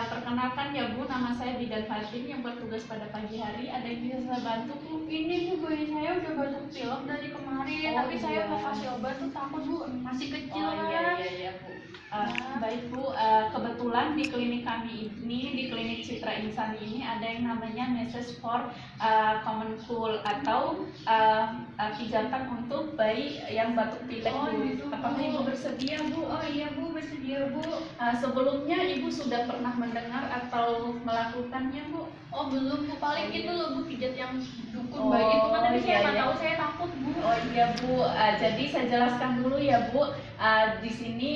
Perkenalkan ya Bu, nama saya Bidan Fatin yang bertugas pada pagi hari. Ada yang bisa saya bantu Bu? Ini Bu, bayi saya udah batuk pilek dari kemarin, tapi saya mau kasih obat tuh takut Bu, masih kecil kan. Iya Bu. Baik Bu, kebetulan di klinik kami ini, di klinik Citra Insani ini ada yang namanya Message for Common Cold atau pijatan untuk bayi yang batuk pilek Bu. Gitu, Apakah Bu. Ibu bersedia Bu? Oh iya Bu, bersedia Bu. Sebelumnya Ibu sudah pernah mendengar atau melakukannya Bu? Oh belum Bu, paling itu loh Bu, pijat yang dukun Oh, bayi itu kan, tapi saya iya, nggak iya. tahu, saya takut Bu. Oh iya Bu, jadi saya jelaskan dulu ya Bu. Di sini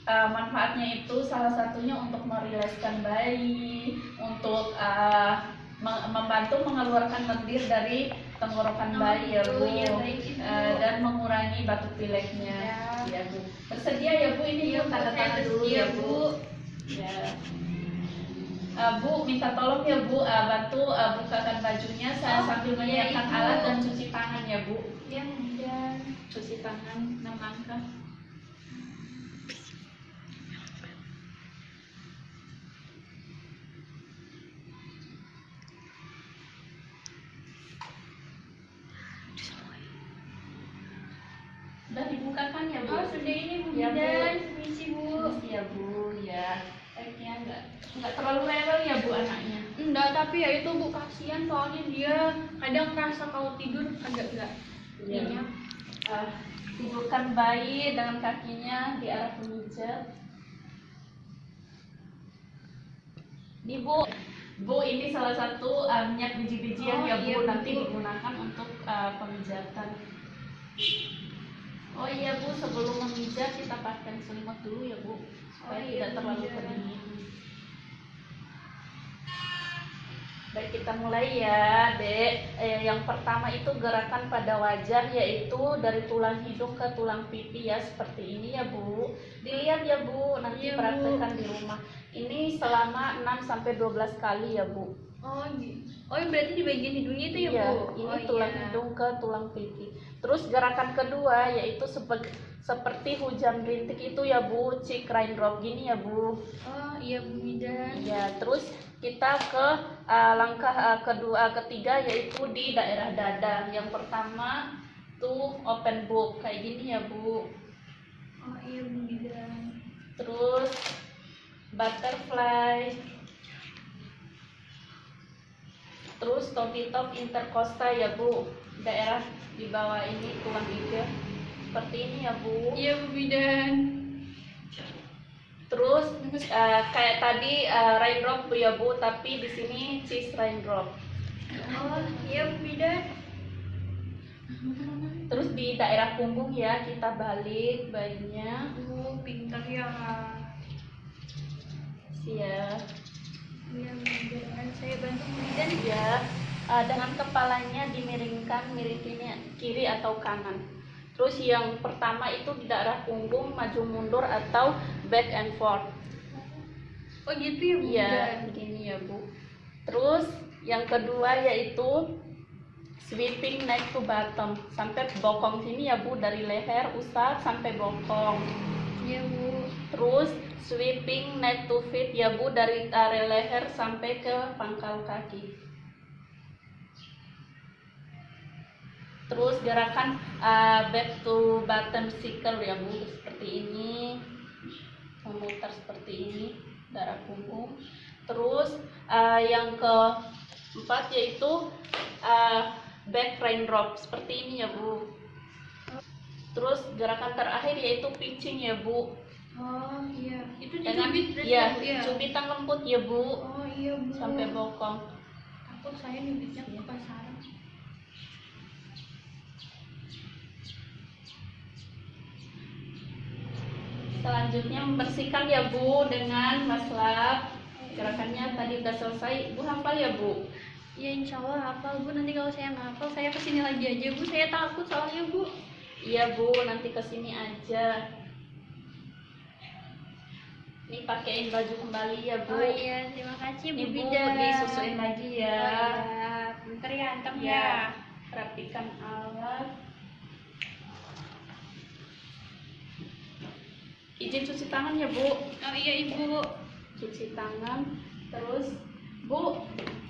manfaatnya itu salah satunya untuk merilekskan bayi, untuk membantu mengeluarkan lendir dari tenggorokan bayi ya Bu, Iya, baik, Ibu. dan mengurangi batuk pileknya. Ya. Ya Bu. Bersedia ya Bu, ini Iya, Bu, Bu, tanda saya tangan dulu bersedia, ya Bu. Bu. Ya. Bu, minta tolong ya Bu, bantu bukakan bajunya saya sambil iya, menyiapkan Ibu. alat dan cuci tangan ya Bu. Yang dan Cuci tangan 6 langkah. Sudah dibukakan ya Bu? oh sudah ini Bu Ya, Bu. Bidan, permisi Bu. Permisi ya Bu, ya. Baiknya enggak terlalu rewel ya Bu anaknya. Enggak, tapi ya itu Bu, kasihan soalnya dia kadang ngerasa kalau tidur agak-agak Iya. nyenyak. Tidurkan bayi dengan kakinya di arah pemijat. Ini Bu, ini salah satu minyak biji-bijian Oh, ya Bu, iya, nanti Bu. digunakan untuk pemijatan. Oh iya Bu, sebelum memijat kita pakai selimut dulu ya Bu, supaya Oh, iya, tidak terlalu Bu, ya. kedingin. Baik, kita mulai ya Dek. Yang pertama itu gerakan pada wajah, yaitu dari tulang hidung ke tulang pipi ya, seperti ini ya Bu. Dilihat ya Bu, nanti Iya, Bu. praktekkan di rumah. Ini selama 6-12 kali ya Bu. Oh berarti di bagian hidungnya itu ya Iya, Bu? ini Oh, tulang iya. hidung ke tulang pipi. Terus gerakan kedua yaitu seperti hujan rintik itu ya Bu, cik raindrop gini ya Bu. Oh iya Bu Bidan. Ya, terus kita ke langkah ketiga yaitu di daerah dada. Yang pertama tuh open book kayak gini ya Bu. Oh iya Bu Bidan. Terus butterfly. Terus topi top intercosta ya Bu. Daerah di bawah ini tulang iga. Seperti ini ya Bu. Iya Bu Bidan. Terus kayak tadi raindrop ya Bu, tapi di sini cheese raindrop. Oh iya Bu Bidan. Terus di daerah punggung ya, kita balik bayinya. Oh pintar ya. Ya, Iya Bu Bidan. Saya bantu Bu Bidan. ya. Dengan kepalanya dimiringkan, miringnya kiri atau kanan. Terus yang pertama itu di daerah punggung, maju mundur atau back and forth. Oh gitu ya Bu Iya, Bidan. begini ya Bu. Terus yang kedua yaitu sweeping neck to bottom, sampai bokong sini ya Bu, dari leher usap sampai bokong. Iya Bu. Terus sweeping neck to feet ya Bu, dari leher sampai ke pangkal kaki. Terus gerakan back to bottom circle ya Bu, seperti ini, memutar seperti ini, darah punggung. Terus yang keempat yaitu back raindrop, seperti ini ya Bu. Terus gerakan terakhir yaitu pitching ya Bu. Oh iya. Itu Dengan dicubit berarti ya, ya Bu ya? cubitan lembut ya Bu, Oh iya Bu. sampai bokong. Takut saya nyubitnya kepasaran. Selanjutnya membersihkan ya Bu dengan maslab. Gerakannya tadi udah selesai, Bu hafal ya Bu? Ya insya Allah hafal Bu, nanti kalau saya nggak hafal saya kesini lagi aja Bu, saya takut soalnya Bu. Iya Bu, nanti kesini aja. Ini pakaiin baju kembali ya Bu. Oh iya, terima kasih Bu Ini Bu, Bidan. disusuin lagi ya. Oh iya, bentar ya, antam ya. Ya, rapikan alat. Izin cuci tangan ya Bu. Oh iya Ibu. Cuci tangan. Terus Bu,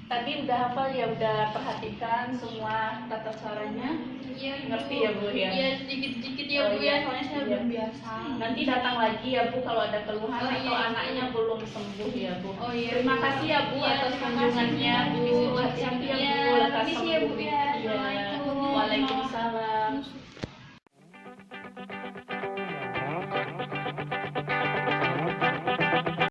tadi udah hafal ya, udah perhatikan semua tata caranya. Iya, Ngerti ya, Bu, ya? Iya, sedikit-sedikit ya Oh, Bu iya. ya, soalnya saya Iya. belum biasa. Nanti datang lagi ya Bu kalau ada keluhan Oh, atau iya. anaknya belum sembuh ya Bu. Oh iya. Terima kasih ya Bu Iya, atas terima kasih, kunjungannya Bu. Bu. Hati-hati ya Iya, Bu, lekas permisi ya, Bu, sembuh. ya. Iya. Assalamualaikum. Waalaikumsalam.